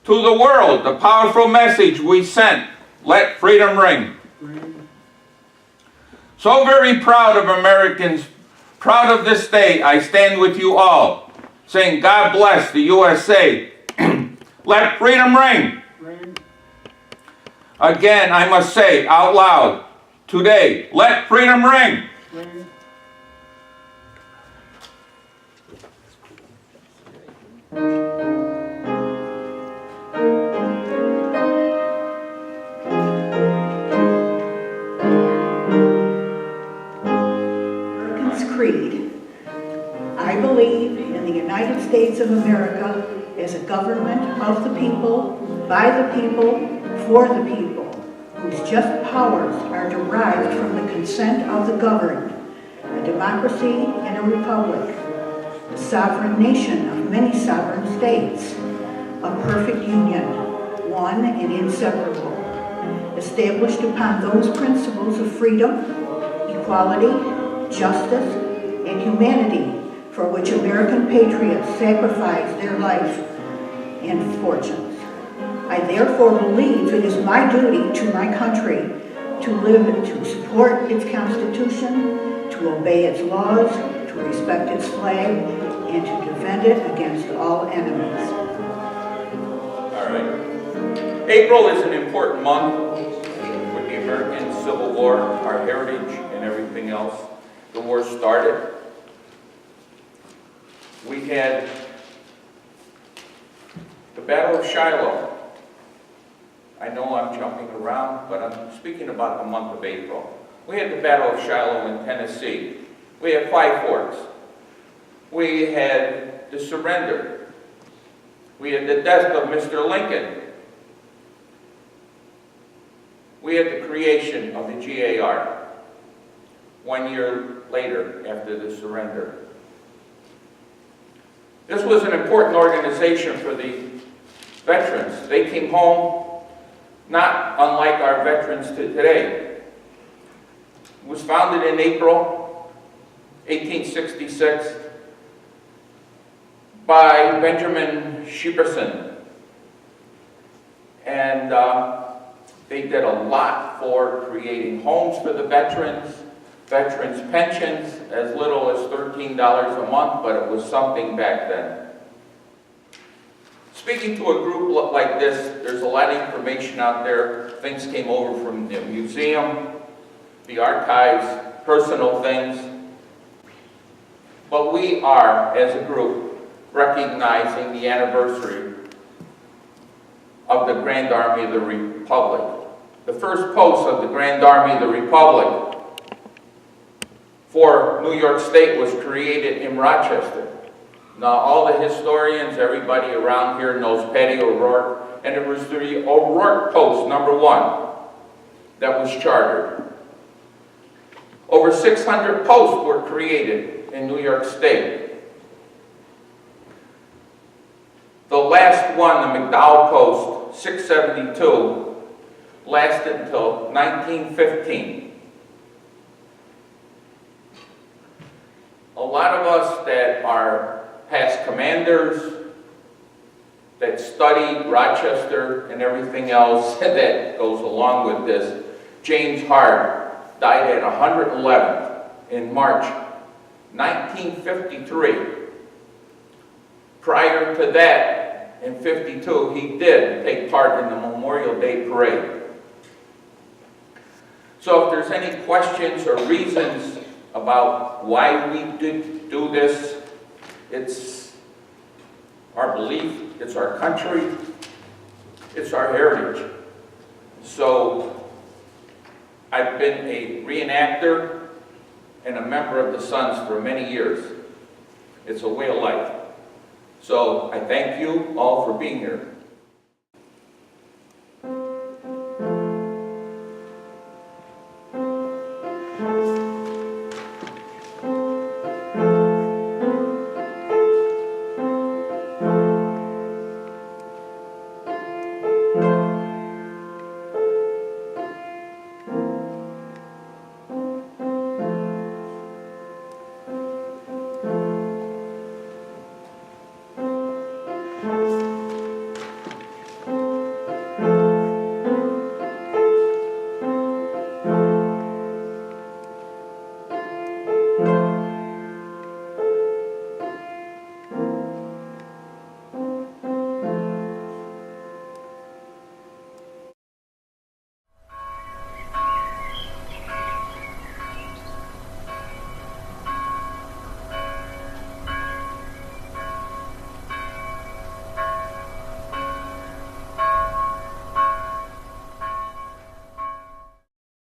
To the world, the powerful message we sent, let freedom ring. So very proud of Americans, proud of this day, I stand with you all, saying God bless the USA. Let freedom ring. Again, I must say out loud, today, let freedom ring. American's Creed. I believe in the United States of America as a government of the people, by the people, for the people, whose just powers are derived from the consent of the governed, a democracy and a republic, a sovereign nation of many sovereign states, a perfect union, one and inseparable, established upon those principles of freedom, equality, justice, and humanity for which American patriots sacrificed their life and fortunes. I therefore believe it is my duty to my country to live and to support its Constitution, to obey its laws, to respect its flag, and to defend it against all enemies. All right. April is an important month with the American Civil War, our heritage, and everything else. The war started. We had the Battle of Shiloh. I know I'm jumping around, but I'm speaking about the month of April. We had the Battle of Shiloh in Tennessee. We had Five Forks. We had the surrender. We had the death of Mr. Lincoln. We had the creation of the GAR 1 year later after the surrender. This was an important organization for the veterans. They came home not unlike our veterans to today. It was founded in April 1866 by Benjamin Sheperson. And they did a lot for creating homes for the veterans, veterans pensions, as little as $13 a month, but it was something back then. Speaking to a group like this, there's a lot of information out there. Things came over from the museum, the archives, personal things. But we are, as a group, recognizing the anniversary of the Grand Army of the Republic. The first post of the Grand Army of the Republic for New York State was created in Rochester. Now, all the historians, everybody around here knows Patty O'Rourke, and it was the O'Rourke Post, #1, that was chartered. Over 600 posts were created in New York State. The last one, the McDowell Post, 672, lasted until 1915. A lot of us that are past commanders, that study Rochester and everything else that goes along with this. James Hart died at 111 in March 1953. Prior to that, in 52, he did take part in the Memorial Day Parade. So if there's any questions or reasons about why we did do this, it's our belief, it's our country, it's our heritage. So I've been a reenactor and a member of the Sons for many years. It's a way of life. So I thank you all for being here.